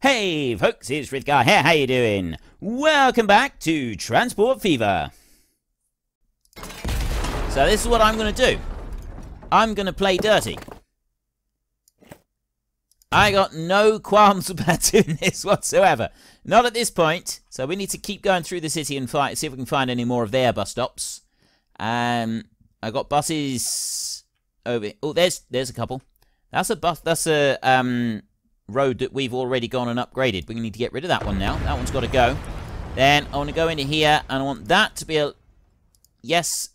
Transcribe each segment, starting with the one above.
Hey folks, it's Frithgar here, how you doing? Welcome back to Transport Fever. So this is what I'm going to do. I'm going to play dirty. I got no qualms about doing this whatsoever. Not at this point. So we need to keep going through the city and see if we can find any more of their bus stops. I got buses over. Oh, there's a couple. That's a bus. That's a road that we've already gone and upgraded. We need to get rid of that one now. That one's got to go. Then I want to go into here and I want that to be a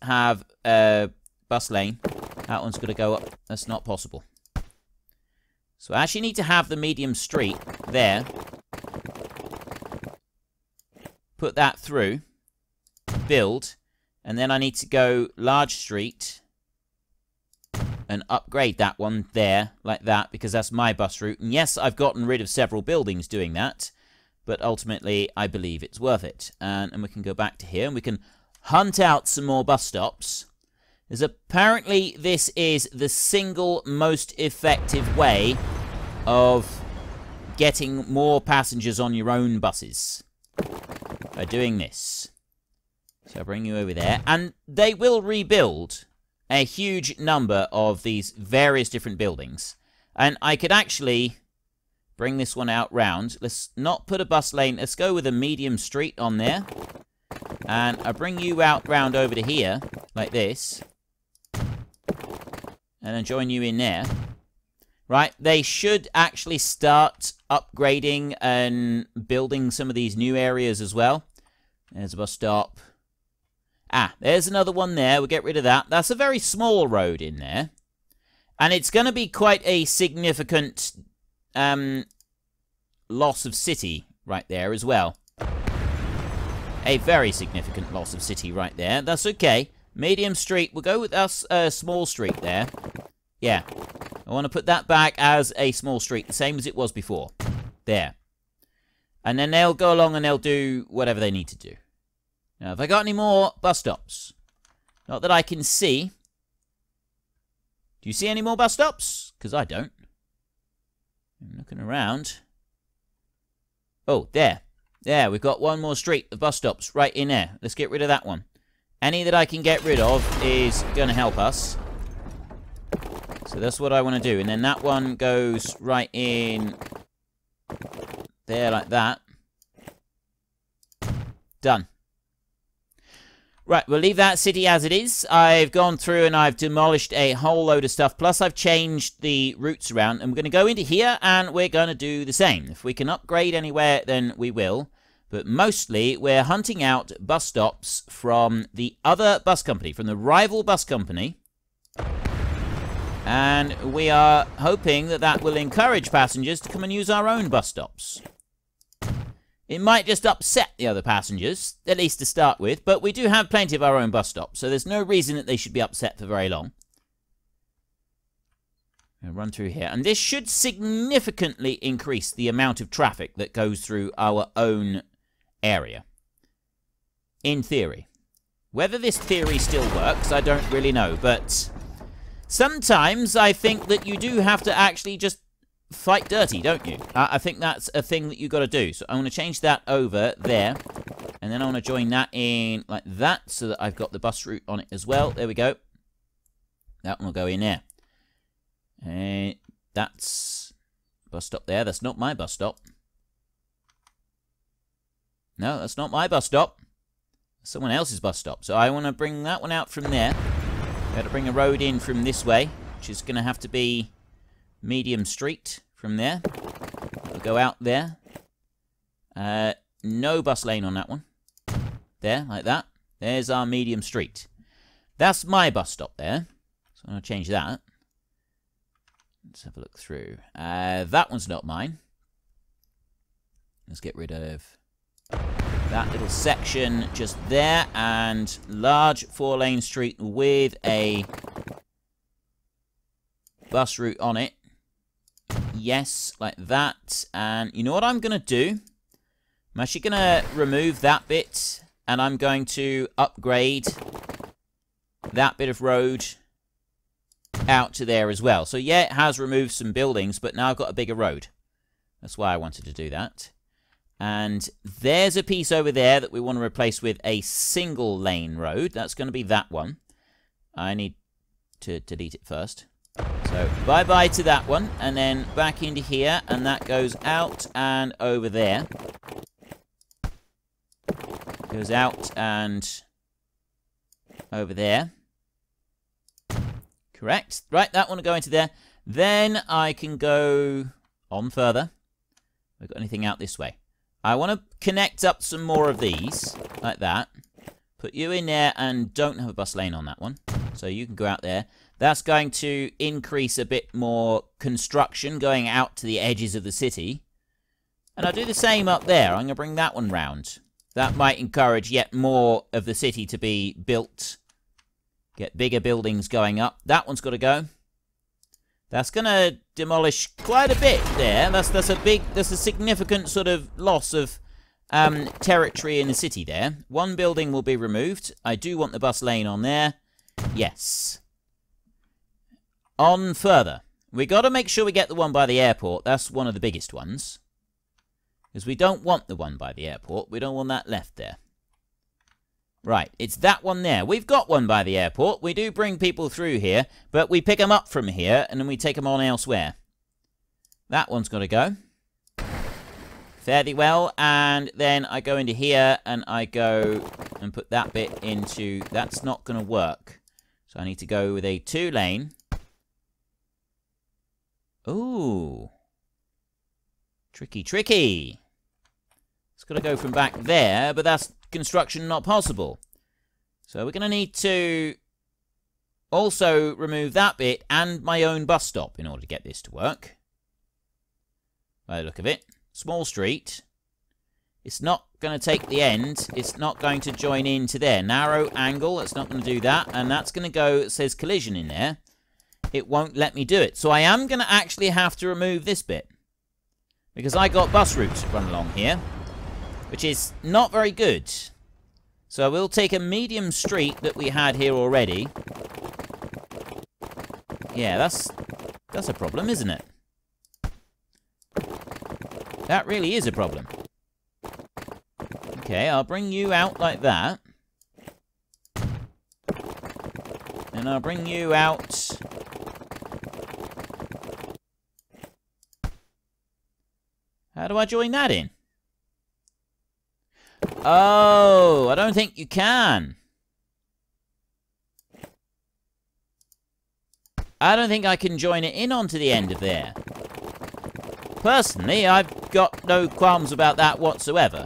have a bus lane. That one's got to go up. That's not possible. So I actually need to have the medium street there. Put that through. Build. And then I need to go large street and upgrade that one there, like that, because that's my bus route. And yes, I've gotten rid of several buildings doing that, but ultimately, I believe it's worth it. And we can go back to here, and we can hunt out some more bus stops. As apparently, this is the single most effective way of getting more passengers on your own buses by doing this. So I'll bring you over there, and they will rebuild a huge number of these various different buildings. And I could actually bring this one out round. Let's not put a bus lane. Let's go with a medium street on there. And I bring you out round over to here, like this. And then join you in there. Right, they should actually start upgrading and building some of these new areas as well. There's a bus stop. Ah, there's another one there. We'll get rid of that. That's a very small road in there. And it's going to be quite a significant loss of city right there as well. A very significant loss of city right there. That's okay. Medium street. We'll go with us a small street there. Yeah. I want to put that back as a small street, the same as it was before. There. And then they'll go along and they'll do whatever they need to do. Now, have I got any more bus stops? Not that I can see. Do you see any more bus stops? Because I don't. I'm looking around. Oh, there. There, we've got one more street of bus stops right in there. Let's get rid of that one. Any that I can get rid of is going to help us. So that's what I want to do. And then that one goes right in there like that. Done. Right, we'll leave that city as it is. I've gone through and I've demolished a whole load of stuff. Plus, I've changed the routes around. And we're going to go into here and we're going to do the same. If we can upgrade anywhere, then we will. But mostly, we're hunting out bus stops from the other bus company, from the rival bus company. And we are hoping that that will encourage passengers to come and use our own bus stops. It might just upset the other passengers, at least to start with, but we do have plenty of our own bus stops, so there's no reason that they should be upset for very long. I'll run through here, and this should significantly increase the amount of traffic that goes through our own area. In theory. Whether this theory still works, I don't really know, but sometimes I think that you do have to actually just fight dirty, don't you? I think that's a thing that you got to do. So I want to change that over there. And then I want to join that in like that so that I've got the bus route on it as well. There we go. That one will go in there. That's bus stop there. That's not my bus stop. No, that's not my bus stop. That's someone else's bus stop. So I want to bring that one out from there. Got to bring a road in from this way, which is going to have to be medium street from there. We'll go out there. No bus lane on that one. There, like that. There's our medium street. That's my bus stop there. So I'm going to change that. Let's have a look through. That one's not mine. Let's get rid of that little section just there. And large 4-lane street with a bus route on it. Yes, like that. And you know what I'm going to do? I'm actually going to remove that bit. And I'm going to upgrade that bit of road out to there as well. So yeah, it has removed some buildings, but now I've got a bigger road. That's why I wanted to do that. And there's a piece over there that we want to replace with a single lane road. That's going to be that one. I need to delete it first. So bye-bye to that one. And then back into here. And that goes out and over there. Goes out and over there. Correct. Right, that one will go into there. Then I can go on further. Have I got anything out this way? I want to connect up some more of these, like that. Put you in there and don't have a bus lane on that one. So you can go out there. That's going to increase a bit more construction going out to the edges of the city. And I'll do the same up there. I'm going to bring that one round. That might encourage yet more of the city to be built. Get bigger buildings going up. That one's got to go. That's going to demolish quite a bit there. That's a significant sort of loss of territory in the city there. One building will be removed. I do want the bus lane on there. Yes. On further. We got to make sure we get the one by the airport. That's one of the biggest ones. Because we don't want the one by the airport. We don't want that left there. Right, it's that one there. We've got one by the airport. We do bring people through here, but we pick them up from here, and then we take them on elsewhere. That one's got to go. Fairly well, and then I go into here, and I go and put that bit into... That's not going to work. So I need to go with a 2-lane. Ooh. Tricky, tricky. It's got to go from back there, but that's construction not possible. So we're going to need to also remove that bit and my own bus stop in order to get this to work. By the look of it. Small street. It's not going to take the end. It's not going to join into there. Narrow angle. It's not going to do that. And that's going to go, it says collision in there. It won't let me do it. So I am going to actually have to remove this bit. Because I got bus routes that run along here. Which is not very good. So we'll take a medium street that we had here already. Yeah, that's a problem, isn't it? That really is a problem. Okay, I'll bring you out like that. And I'll bring you out... How do I join that in? Oh, I don't think you can. I don't think I can join it in onto the end of there. Personally, I've got no qualms about that whatsoever.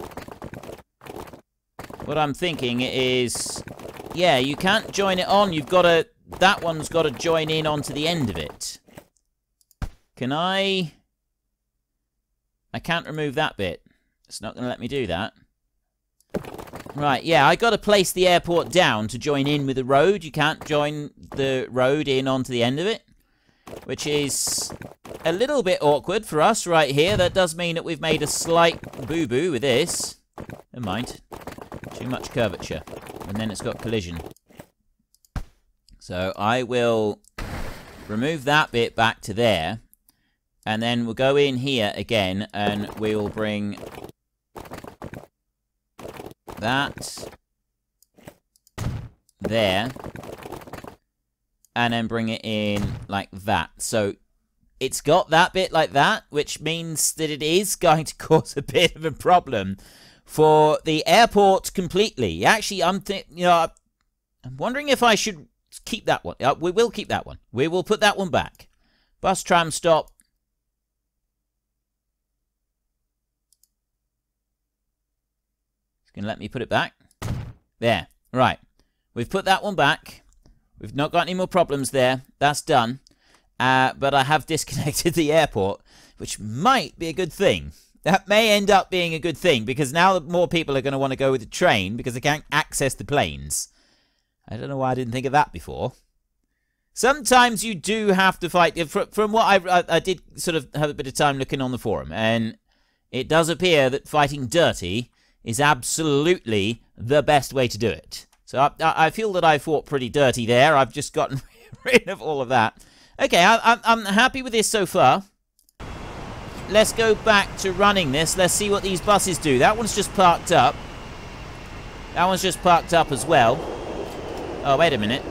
What I'm thinking is, yeah, you can't join it on. You've got to, that one's got to join in onto the end of it. Can I can't remove that bit. It's not going to let me do that. Right, yeah, I got to place the airport down to join in with the road. You can't join the road in onto the end of it, which is a little bit awkward for us right here. That does mean that we've made a slight boo-boo with this. Never mind. Too much curvature. And then it's got collision. So I will remove that bit back to there. And then we'll go in here again and we'll bring that there. And then bring it in like that. So it's got that bit like that, which means that it is going to cause a bit of a problem for the airport completely. Actually, I'm wondering if I should keep that one. We will keep that one. We will put that one back. Bus tram stop. It's going to let me put it back. There. Right. We've put that one back. We've not got any more problems there. That's done. But I have disconnected the airport, which might be a good thing. That may end up being a good thing, because now more people are going to want to go with the train because they can't access the planes. I don't know why I didn't think of that before. Sometimes you do have to fight. From what I did sort of have a bit of time looking on the forum, and it does appear that fighting dirty is absolutely the best way to do it. So I feel that I fought pretty dirty there. I've just gotten rid of all of that. Okay, I'm happy with this so far. let's go back to running this. Let's see what these buses do. That one's just parked up. That one's just parked up as well. Oh, wait a minute.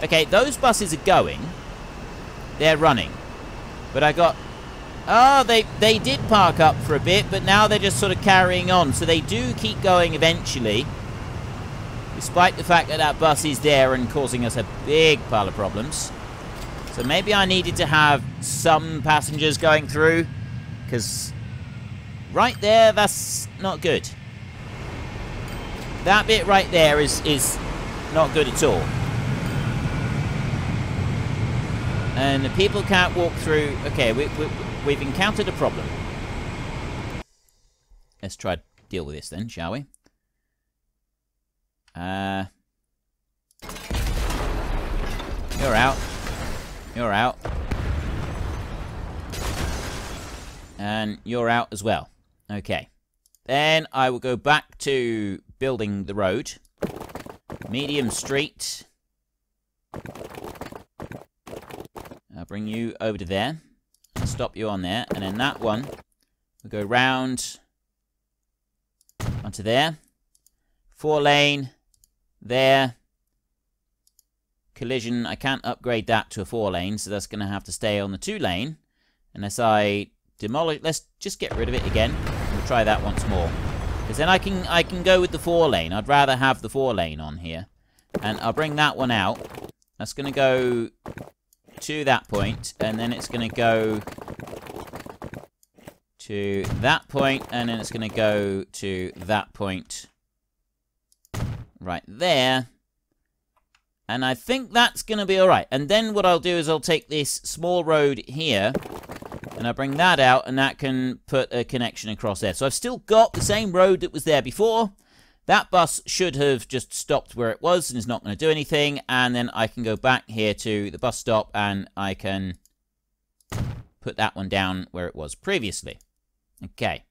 Okay, those buses are going. They're running. But I got... Oh, they did park up for a bit, but now they're just sort of carrying on. So they do keep going eventually. Despite the fact that that bus is there and causing us a big pile of problems. So maybe I needed to have some passengers going through. Because right there, that's not good. That bit right there is not good at all. And the people can't walk through. Okay, we've encountered a problem. Let's try to deal with this then, shall we? You're out. You're out. And you're out as well. Okay. Then I will go back to building the road. Medium street. I'll bring you over to there. I'll stop you on there. And then that one, we'll go round onto there. 4-lane. There. Collision. I can't upgrade that to a 4-lane, so that's going to have to stay on the 2-lane. Unless I demolish... Let's just get rid of it again. We'll try that once more. Because then I can go with the 4-lane. I'd rather have the 4-lane on here. And I'll bring that one out. That's going to go to that point. And then it's going to go to that point. And then it's going to go to that point. Right there. And I think that's going to be alright. And then what I'll do is I'll take this small road here. And I'll bring that out. And that can put a connection across there. So I've still got the same road that was there before. That bus should have just stopped where it was and is not going to do anything. And then I can go back here to the bus stop and I can put that one down where it was previously. Okay.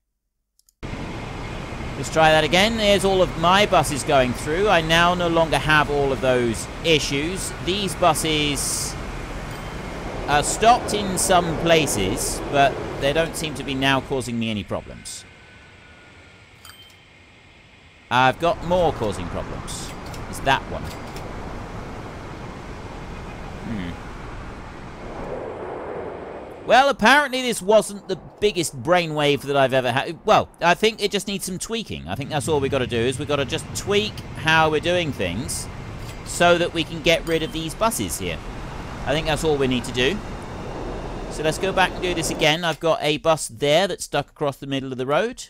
Let's try that again. There's all of my buses going through. I now no longer have all of those issues. These buses are stopped in some places, but they don't seem to be now causing me any problems. I've got more causing problems. It's that one. Well, apparently this wasn't the biggest brainwave that I've ever had. Well, I think it just needs some tweaking. I think that's all we've got to do, is we've got to just tweak how we're doing things so that we can get rid of these buses here. I think that's all we need to do. So let's go back and do this again. I've got a bus there that's stuck across the middle of the road.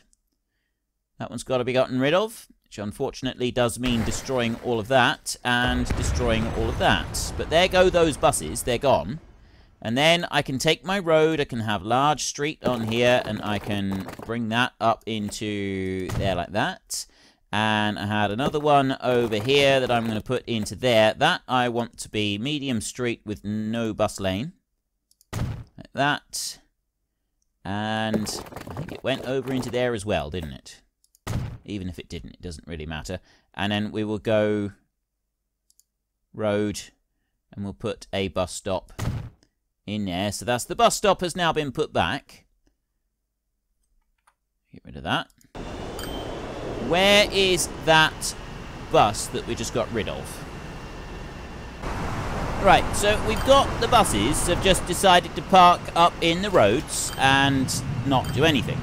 That one's got to be gotten rid of, which unfortunately does mean destroying all of that and destroying all of that. But there go those buses. They're gone. And then I can take my road, I can have large street on here, and I can bring that up into there like that. And I had another one over here that I'm going to put into there. That I want to be medium street with no bus lane. Like that. And I think it went over into there as well, didn't it? Even if it didn't, it doesn't really matter. And then we will go road, and we'll put a bus stop in there. So that's the bus stop has now been put back. Get rid of that. Where is that bus that we just got rid of? Right, so we've got the buses have just decided to park up in the roads and not do anything.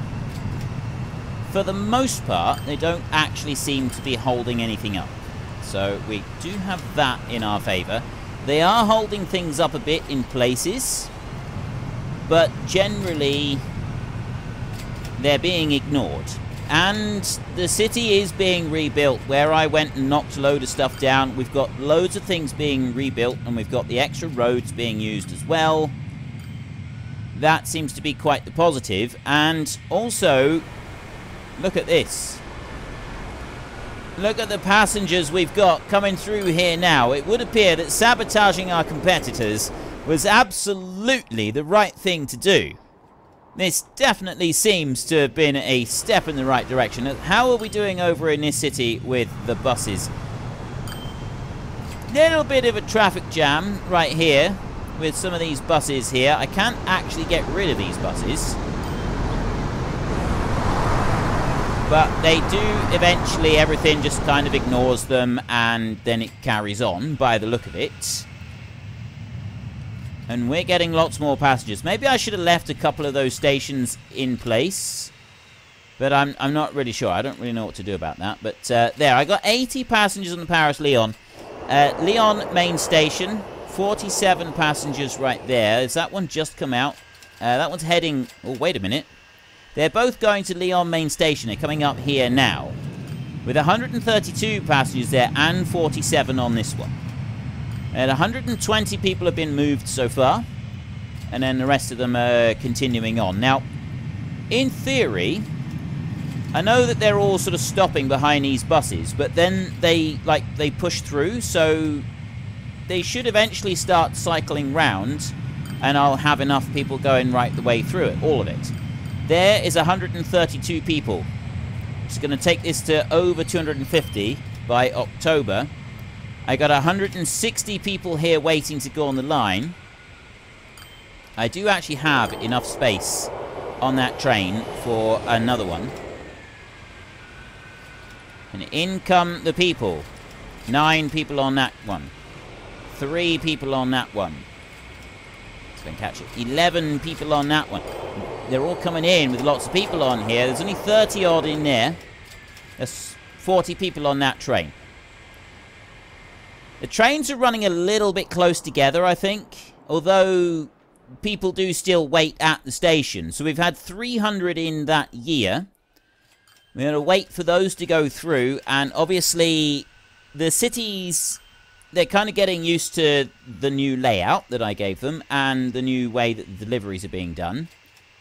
For the most part, they don't actually seem to be holding anything up. So we do have that in our favour. They are holding things up a bit in places, but generally they're being ignored. And the city is being rebuilt. Where I went and knocked a load of stuff down, we've got loads of things being rebuilt, and we've got the extra roads being used as well. That seems to be quite the positive. And also, look at this. Look at the passengers we've got coming through here now. It would appear that sabotaging our competitors was absolutely the right thing to do. This definitely seems to have been a step in the right direction. How are we doing over in this city with the buses? Little bit of a traffic jam right here. with some of these buses here. I can't actually get rid of these buses. But they do eventually, everything just kind of ignores them and then it carries on by the look of it. And we're getting lots more passengers. Maybe I should have left a couple of those stations in place. But I'm not really sure. I don't really know what to do about that. But there, I got 80 passengers on the Paris-Lyon. Lyon main station, 47 passengers right there. Has that one just come out? That one's heading... Oh, wait a minute. They're both going to Lyon main station. They're coming up here now. With 132 passengers there and 47 on this one. And 120 people have been moved so far. And then the rest of them are continuing on. Now, in theory, I know that they're all sort of stopping behind these buses. But then they push through. So they should eventually start cycling round. And I'll have enough people going right the way through it. All of it. There is 132 people. It's going to take this to over 250 by October. I got 160 people here waiting to go on the line. I do actually have enough space on that train for another one. And in come the people. 9 people on that one. 3 people on that one. Let's go and catch it. 11 people on that one. They're all coming in with lots of people on here. There's only 30 odd in there. There's 40 people on that train. The trains are running a little bit close together, I think. Although people do still wait at the station. So we've had 300 in that year. We're going to wait for those to go through. And obviously, the cities, they're kind of getting used to the new layout that I gave them. And the new way that the deliveries are being done.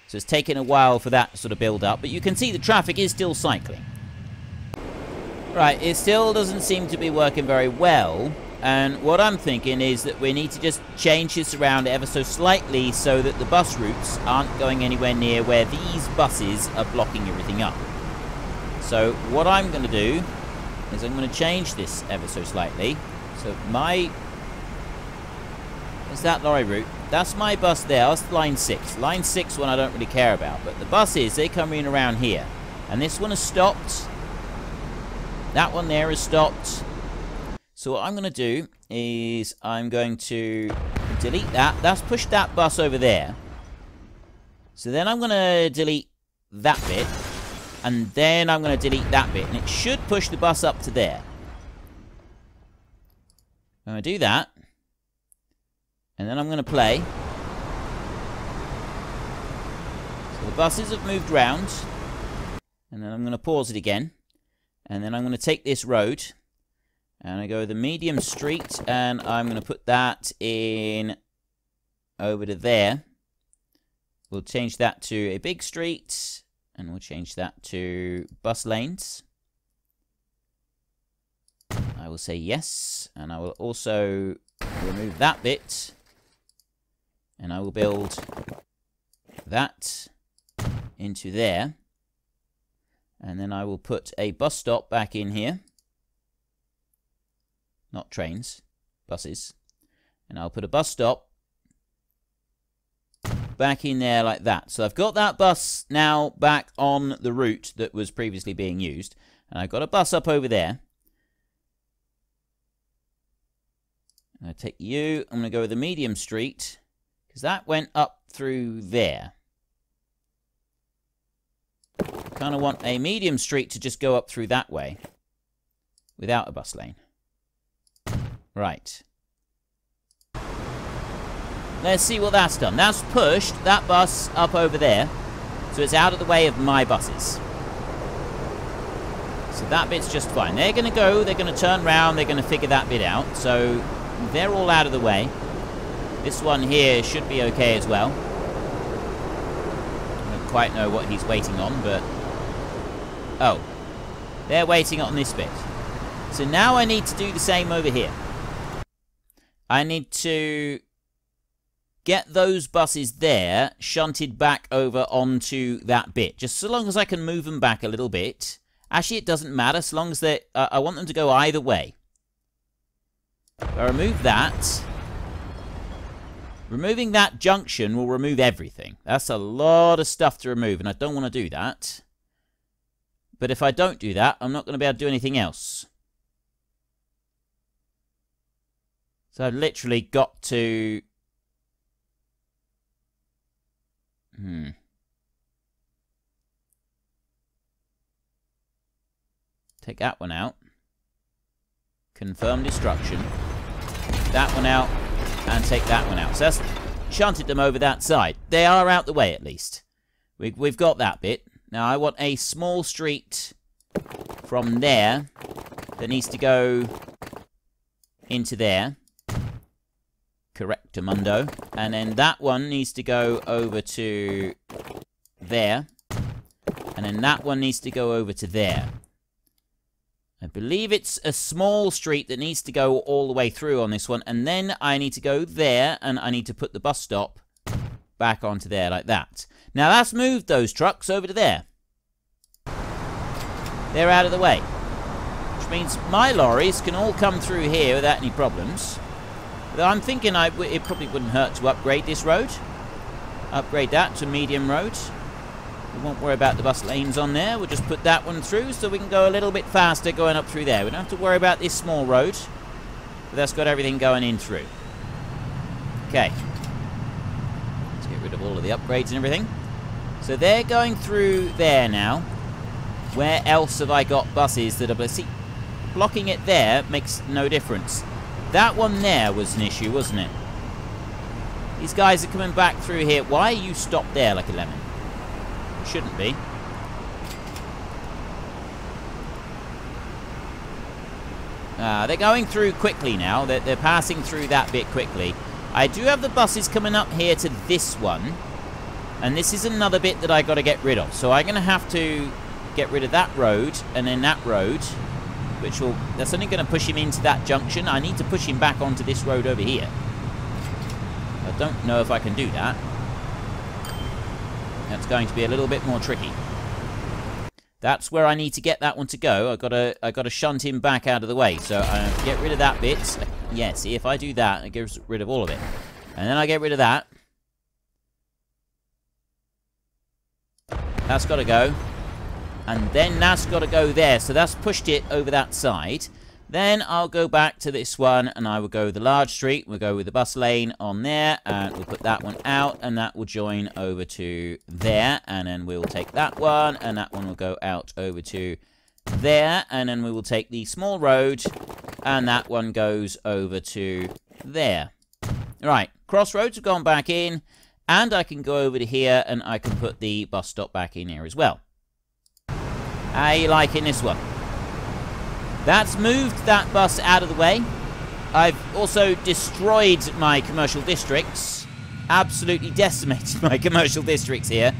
So it's taken a while for that to sort of build up. But you can see the traffic is still cycling. Right, it still doesn't seem to be working very well. And what I'm thinking is that we need to just change this around ever so slightly so that the bus routes aren't going anywhere near where these buses are blocking everything up. So what I'm going to do is I'm going to change this ever so slightly. So my... What's that lorry route? That's my bus there. That's line 6. Line 6 one I don't really care about. But the buses, they come in around here. And this one has stopped. That one there has stopped. So what I'm going to do is I'm going to delete that. That's pushed that bus over there. So then I'm going to delete that bit. And then I'm going to delete that bit. And it should push the bus up to there. I'm going to do that. And then I'm going to play. So the buses have moved round. And then I'm going to pause it again. And then I'm going to take this road. And I go the medium street. And I'm going to put that in over to there. We'll change that to a big street. And we'll change that to bus lanes. I will say yes. And I will also remove that bit. And I will build that into there. And then I will put a bus stop back in here. Not trains, buses. And I'll put a bus stop back in there like that. So I've got that bus now back on the route that was previously being used. And I've got a bus up over there. I'm going to take you. I'm going to go with the medium street. Because that went up through there. Kind of want a medium street to just go up through that way. Without a bus lane. Right. Let's see what that's done. That's pushed that bus up over there. So it's out of the way of my buses. So that bit's just fine. They're going to go. They're going to turn around. They're going to figure that bit out. So they're all out of the way. This one here should be okay as well. I don't quite know what he's waiting on, but... Oh. They're waiting on this bit. So now I need to do the same over here. I need to get those buses there shunted back over onto that bit. Just so long as I can move them back a little bit. Actually, it doesn't matter, so long as they... I want them to go either way. I remove that. Removing that junction will remove everything. That's a lot of stuff to remove, and I don't want to do that. But if I don't do that, I'm not going to be able to do anything else. So I've literally got to... Take that one out. Confirm destruction. That one out. And take that one out. So that's shunted them over that side. They are out the way, at least. We've got that bit. Now, I want a small street from there that needs to go into there. Correctamundo. And then that one needs to go over to there. And then that one needs to go over to there. I believe it's a small street that needs to go all the way through on this one. And then I need to go there, and I need to put the bus stop back onto there like that. Now, that's moved those trucks over to there. They're out of the way. Which means my lorries can all come through here without any problems. Though I'm thinking it probably wouldn't hurt to upgrade this road. Upgrade that to medium road. We won't worry about the bus lanes on there. We'll just put that one through so we can go a little bit faster going up through there. We don't have to worry about this small road. But that's got everything going in through. Okay. Let's get rid of all of the upgrades and everything. So they're going through there now. Where else have I got buses that are... See, blocking it there makes no difference. That one there was an issue, wasn't it? These guys are coming back through here. Why are you stopped there like a lemon? Shouldn't be. They're going through quickly now. They're passing through that bit quickly. I do have the buses coming up here to this one. And this is another bit that I got to get rid of. So I'm going to have to get rid of that road and then that road. Which will... That's only going to push him into that junction. I need to push him back onto this road over here. I don't know if I can do that. That's going to be a little bit more tricky. That's where I need to get that one to go. I got to shunt him back out of the way. So I get rid of that bit. Yeah, see, if I do that, it gets rid of all of it. And then I get rid of that. That's got to go. And then that's got to go there. So that's pushed it over that side. Then I'll go back to this one, and I will go the large street. We'll go with the bus lane on there, and we'll put that one out, and that will join over to there. And then we'll take that one, and that one will go out over to there. And then we will take the small road, and that one goes over to there. Right, crossroads have gone back in, and I can go over to here, and I can put the bus stop back in here as well. How are you liking this one? That's moved that bus out of the way. I've also destroyed my commercial districts. Absolutely decimated my commercial districts here.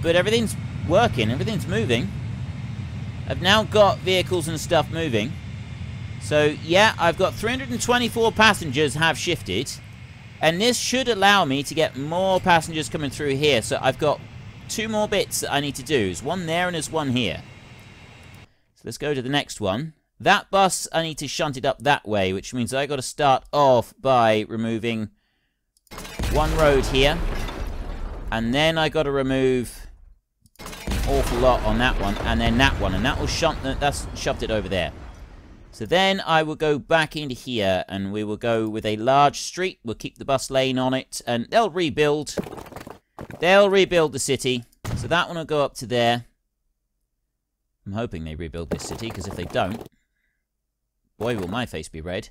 But everything's working. Everything's moving. I've now got vehicles and stuff moving. So, yeah, I've got 324 passengers have shifted. And this should allow me to get more passengers coming through here. So I've got 2 more bits that I need to do. There's one there and there's one here. Let's go to the next one. That bus, I need to shunt it up that way, which means I got to start off by removing one road here. And then I got to remove an awful lot on that one, and then that one. And that will that's shoved it over there. So then I will go back into here, and we will go with a large street. We'll keep the bus lane on it, and they'll rebuild. They'll rebuild the city. So that one will go up to there. I'm hoping they rebuild this city, because if they don't, boy, will my face be red.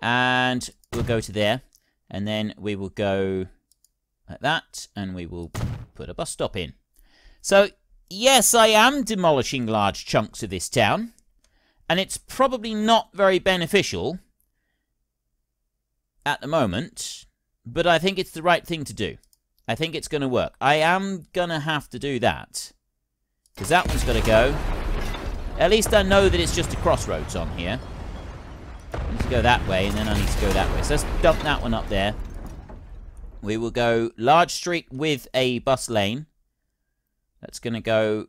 And we'll go to there, and then we will go like that, and we will put a bus stop in. So, yes, I am demolishing large chunks of this town, and it's probably not very beneficial at the moment, but I think it's the right thing to do. I think it's going to work. I am going to have to do that, because that one's got to go. At least I know that it's just a crossroads on here. I need to go that way, and then I need to go that way. So let's dump that one up there. We will go large street with a bus lane. That's going to go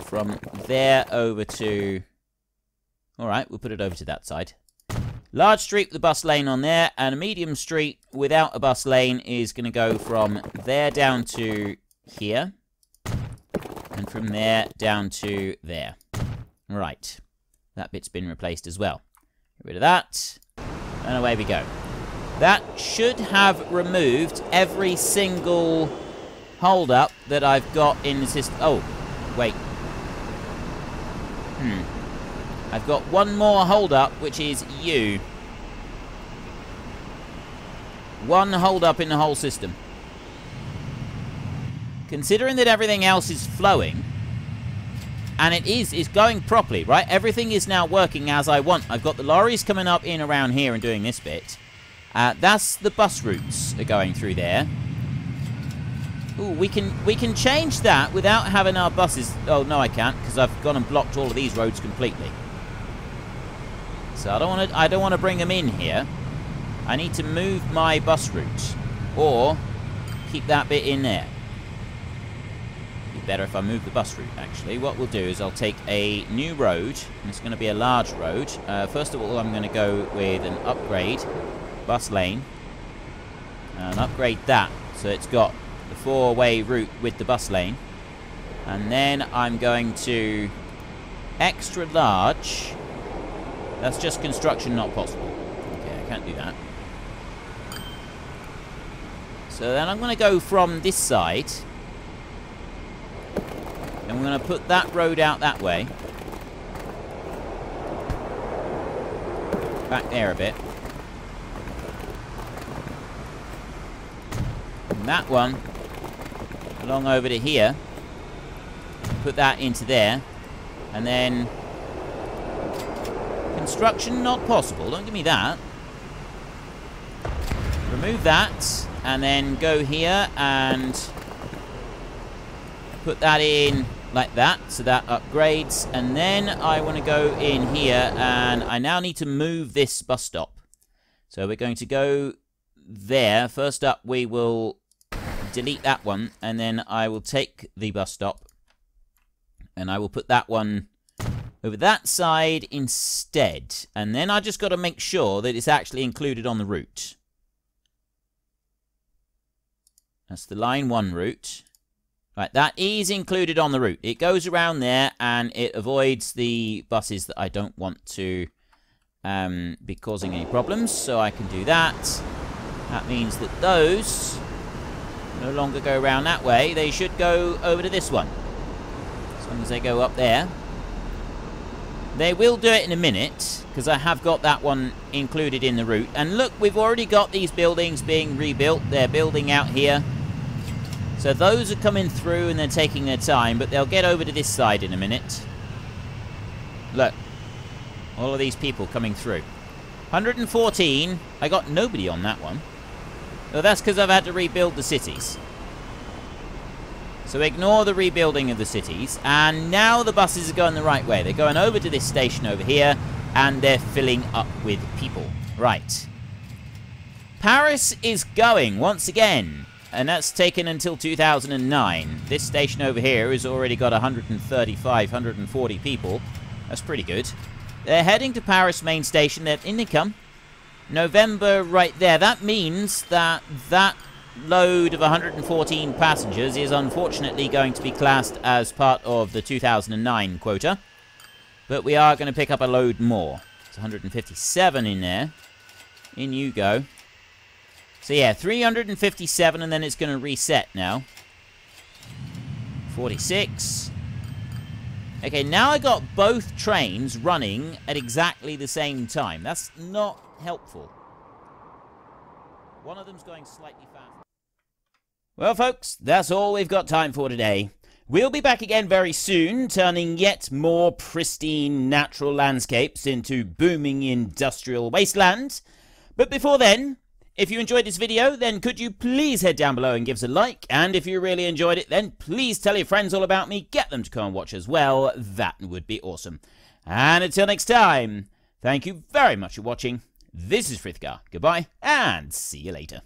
from there over to... Alright, we'll put it over to that side. Large street with a bus lane on there, and a medium street without a bus lane is going to go from there down to here. And from there down to there. Right. That bit's been replaced as well. Get rid of that. And away we go. That should have removed every single hold-up that I've got in the system. Oh, wait. I've got one more hold-up, which is you. One hold-up in the whole system. Considering that everything else is flowing, and it's going properly, right? Everything is now working as I want. I've got the lorries coming up in around here and doing this bit. That's the bus routes are going through there. Ooh, we can change that without having our buses. Oh no, I can't, because I've gone and blocked all of these roads completely. So I don't want to bring them in here. I need to move my bus route, or keep that bit in there. Be better if I move the bus route. Actually, what we'll do is I'll take a new road, and it's going to be a large road. First of all, I'm going to go with an upgrade bus lane, and upgrade that so it's got the 4-way route with the bus lane. And then I'm going to extra large. That's just construction not possible. Okay, I can't do that. So then I'm going to go from this side, and we're going to put that road out that way. Back there a bit. And that one along over to here. Put that into there. And then construction not possible. Don't give me that. Remove that. And then go here and put that in like that. So that upgrades. And then I want to go in here. And I now need to move this bus stop. So we're going to go there. First up, we will delete that one, and then I will take the bus stop and I will put that one over that side instead. And then I just got to make sure that it's actually included on the route. That's the line 1 route. Right, that is included on the route. It goes around there and it avoids the buses that I don't want to be causing any problems, so I can do that. That means that those no longer go around that way. They should go over to this one. As long as they go up there. They will do it in a minute, because I have got that one included in the route. And look, we've already got these buildings being rebuilt. They're building out here. So those are coming through and they're taking their time, but they'll get over to this side in a minute. Look. All of these people coming through. 114. I got nobody on that one. Well, that's because I've had to rebuild the cities. So ignore the rebuilding of the cities. And now the buses are going the right way. They're going over to this station over here. And they're filling up with people. Right. Paris is going once again. And that's taken until 2009. This station over here has already got 135, 140 people. That's pretty good. They're heading to Paris main station. In they come. November right there. That means that that load of 114 passengers is unfortunately going to be classed as part of the 2009 quota. But we are going to pick up a load more. It's 157 in there. In you go. So yeah, 357, and then it's going to reset now. 46. Okay, now I got both trains running at exactly the same time. That's not helpful. One of them's going slightly faster. Well, folks, that's all we've got time for today. We'll be back again very soon, turning yet more pristine natural landscapes into booming industrial wasteland. But before then, if you enjoyed this video, then could you please head down below and give us a like? And if you really enjoyed it, then please tell your friends all about me. Get them to come and watch as well. That would be awesome. And until next time, thank you very much for watching. This is Frithgar. Goodbye, and see you later.